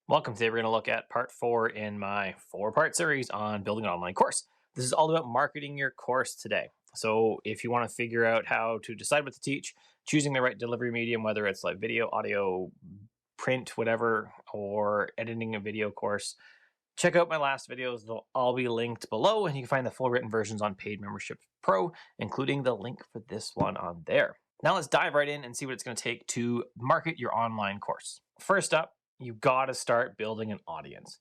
Welcome. Today we're going to look at part 4 in my 4-part series on building an online course. This is all about marketing your course today. So if you want to figure out how to decide what to teach, choosing the right delivery medium, whether it's like video, audio, print, whatever, or editing a video course, check out my last videos. They'll all be linked below, and you can find the full written versions on Paid Membership Pro, including the link for this one on there. Now let's dive right in and see what it's going to take to market your online course. First up, you've got to start building an audience.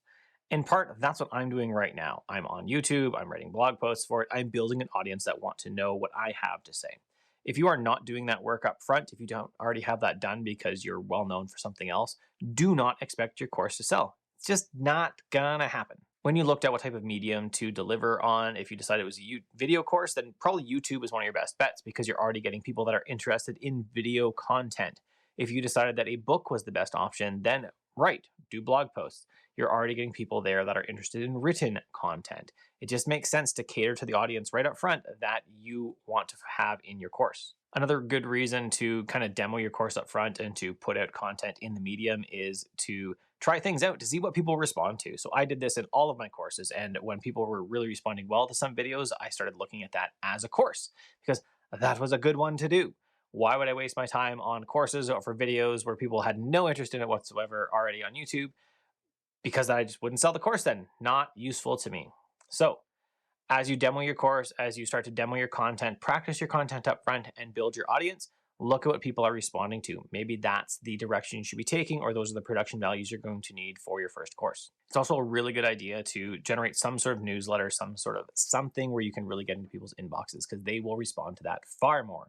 In part, that's what I'm doing right now. I'm on YouTube, I'm writing blog posts for it, I'm building an audience that want to know what I have to say. If you are not doing that work up front, if you don't already have that done because you're well known for something else, do not expect your course to sell. It's just not gonna happen. When you looked at what type of medium to deliver on, if you decided it was a video course, then probably YouTube is one of your best bets because you're already getting people that are interested in video content. If you decided that a book was the best option, then right, do blog posts. You're already getting people there that are interested in written content. It just makes sense to cater to the audience right up front that you want to have in your course. Another good reason to kind of demo your course up front and to put out content in the medium is to try things out to see what people respond to. So I did this in all of my courses, and when people were really responding well to some videos, I started looking at that as a course because that was a good one to do. Why would I waste my time on courses or for videos where people had no interest in it whatsoever already on YouTube? Because I just wouldn't sell the course then. Not useful to me. So as you demo your course, as you start to demo your content, practice your content up front and build your audience. Look at what people are responding to. Maybe that's the direction you should be taking, or those are the production values you're going to need for your first course. It's also a really good idea to generate some sort of newsletter, some sort of something where you can really get into people's inboxes because they will respond to that far more.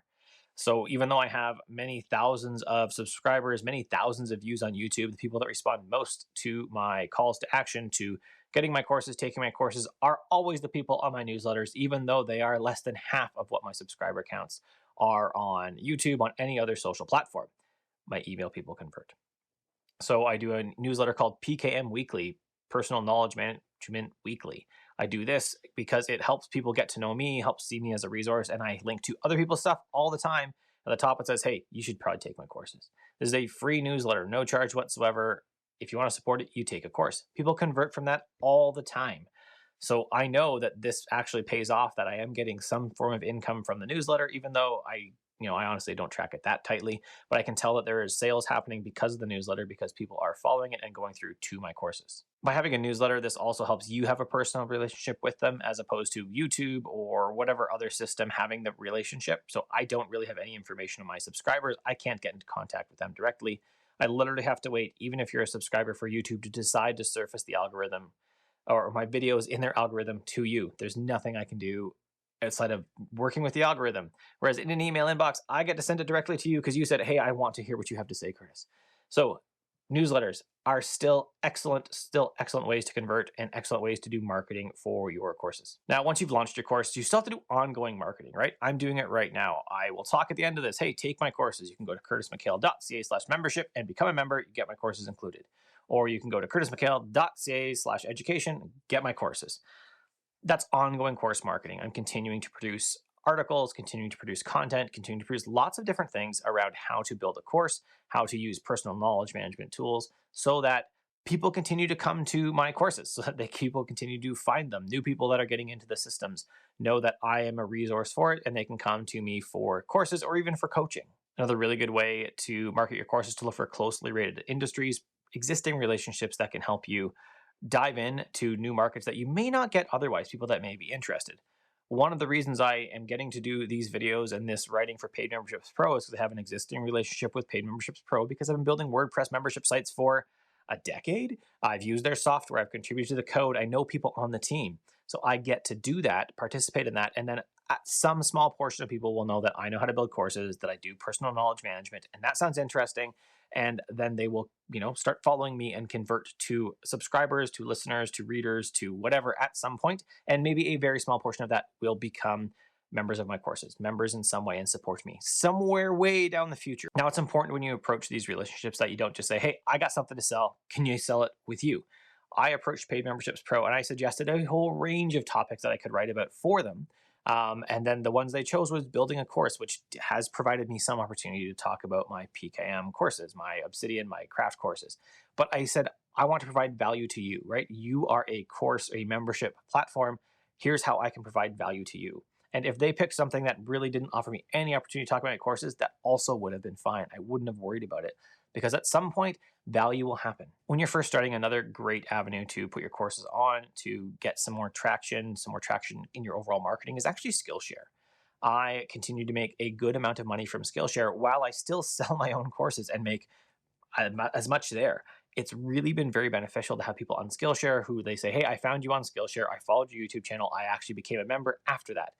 So even though I have many thousands of subscribers, many thousands of views on YouTube, the people that respond most to my calls to action, to getting my courses, taking my courses, are always the people on my newsletters, even though they are less than half of what my subscriber counts are on YouTube, on any other social platform. My email people convert. So I do a newsletter called PKM Weekly, Personal Knowledge Management Weekly. I do this because it helps people get to know me, helps see me as a resource, and I link to other people's stuff all the time. At the top, it says, hey, you should probably take my courses. This is a free newsletter, no charge whatsoever. If you want to support it, you take a course. People convert from that all the time. So I know that this actually pays off, that I am getting some form of income from the newsletter, even though I honestly don't track it that tightly, but I can tell that there is sales happening because of the newsletter, because people are following it and going through to my courses. By having a newsletter, this also helps you have a personal relationship with them as opposed to YouTube or whatever other system having the relationship. So I don't really have any information on my subscribers. I can't get into contact with them directly. I literally have to wait, even if you're a subscriber for YouTube, to decide to surface the algorithm or my videos in their algorithm to you. There's nothing I can do outside of working with the algorithm. Whereas in an email inbox, I get to send it directly to you because you said, hey, I want to hear what you have to say, Curtis. So newsletters are still excellent ways to convert and excellent ways to do marketing for your courses. Now, once you've launched your course, you still have to do ongoing marketing, right? I'm doing it right now. I will talk at the end of this. Hey, take my courses. You can go to curtismchale.ca/membership and become a member. You get my courses included. Or you can go to curtismchale.ca/education, get my courses. That's ongoing course marketing. I'm continuing to produce articles, continuing to produce content, continuing to produce lots of different things around how to build a course, how to use personal knowledge management tools so that people continue to come to my courses, so that people continue to find them. New people that are getting into the systems know that I am a resource for it and they can come to me for courses or even for coaching. Another really good way to market your course is to look for closely rated industries, existing relationships that can help you dive in to new markets that you may not get otherwise, people that may be interested. One of the reasons I am getting to do these videos and this writing for Paid Memberships Pro is because I have an existing relationship with Paid Memberships Pro because I've been building WordPress membership sites for a decade. I've used their software. I've contributed to the code. I know people on the team. So I get to do that, participate in that, and then some small portion of people will know that I know how to build courses, that I do personal knowledge management, and that sounds interesting. And then they will, start following me and convert to subscribers, to listeners, to readers, to whatever at some point. And maybe a very small portion of that will become members of my courses, members in some way, and support me somewhere way down the future. Now, it's important when you approach these relationships that you don't just say, hey, I got something to sell. Can you sell it with you? I approached Paid Memberships Pro and I suggested a whole range of topics that I could write about for them. And then the ones they chose was building a course, which has provided me some opportunity to talk about my PKM courses, my Obsidian, my craft courses. But I said, I want to provide value to you, right? You are a course, a membership platform. Here's how I can provide value to you. And if they picked something that really didn't offer me any opportunity to talk about my courses, that also would have been fine. I wouldn't have worried about it because at some point, value will happen. When you're first starting, another great avenue to put your courses on to get some more traction in your overall marketing is actually Skillshare. I continue to make a good amount of money from Skillshare while I still sell my own courses and make as much there. It's really been very beneficial to have people on Skillshare who they say, hey, I found you on Skillshare. I followed your YouTube channel. I actually became a member after that.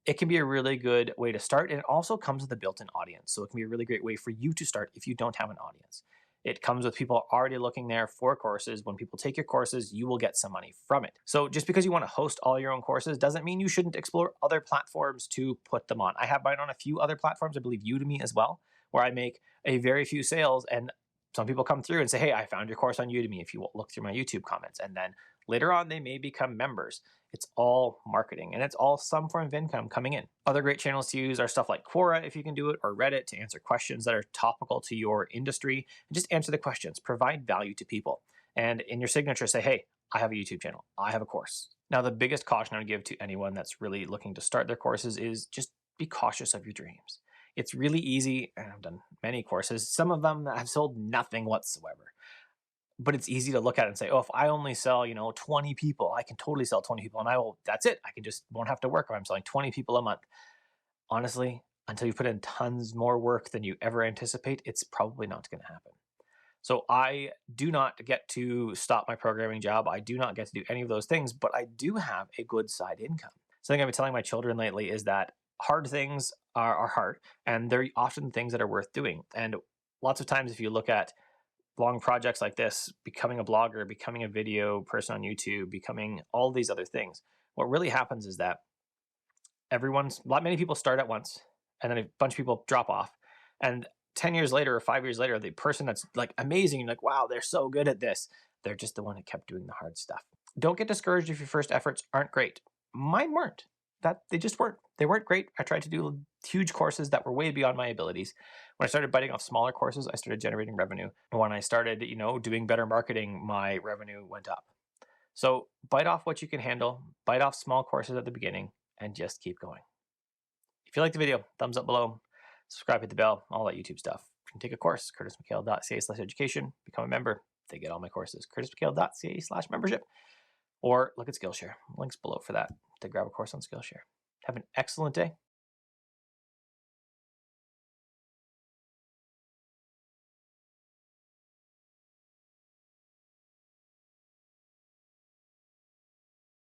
It can be a really good way to start. And it also comes with a built-in audience. So it can be a really great way for you to start if you don't have an audience. It comes with people already looking there for courses. When people take your courses, you will get some money from it. So just because you want to host all your own courses doesn't mean you shouldn't explore other platforms to put them on. I have mine on a few other platforms, I believe Udemy as well, where I make a very few sales, and some people come through and say, hey, I found your course on Udemy if you look through my YouTube comments. And then later on, they may become members. It's all marketing, and it's all some form of income coming in. Other great channels to use are stuff like Quora, if you can do it, or Reddit to answer questions that are topical to your industry. And just answer the questions, provide value to people. And in your signature, say, hey, I have a YouTube channel. I have a course. Now, the biggest caution I would give to anyone that's really looking to start their courses is just be cautious of your dreams. It's really easy, and I've done many courses, some of them that have sold nothing whatsoever. But it's easy to look at it and say, oh, if I only sell, 20 people, I can totally sell 20 people and that's it. I can just won't have to work if I'm selling 20 people a month. Honestly, until you put in tons more work than you ever anticipate, it's probably not going to happen. So I do not get to stop my programming job. I do not get to do any of those things, but I do have a good side income. Something I've been telling my children lately is that hard things are hard, and they're often things that are worth doing. And lots of times, if you look at long projects like this, becoming a blogger, becoming a video person on YouTube, becoming all these other things, what really happens is that many people start at once, and then a bunch of people drop off. And 10 years later or 5 years later, the person that's like amazing, you're like, wow, they're so good at this. They're just the one that kept doing the hard stuff. Don't get discouraged if your first efforts aren't great. Mine weren't. They just weren't. They weren't great. I tried to do huge courses that were way beyond my abilities. When I started biting off smaller courses, I started generating revenue. When I started, doing better marketing, my revenue went up. So bite off what you can handle, bite off small courses at the beginning, and just keep going. If you like the video, thumbs up below, subscribe, hit the bell, all that YouTube stuff. You can take a course, curtismchale.ca/education, become a member. They get all my courses, curtismchale.ca/membership, or look at Skillshare. Links below for that to grab a course on Skillshare. Have an excellent day.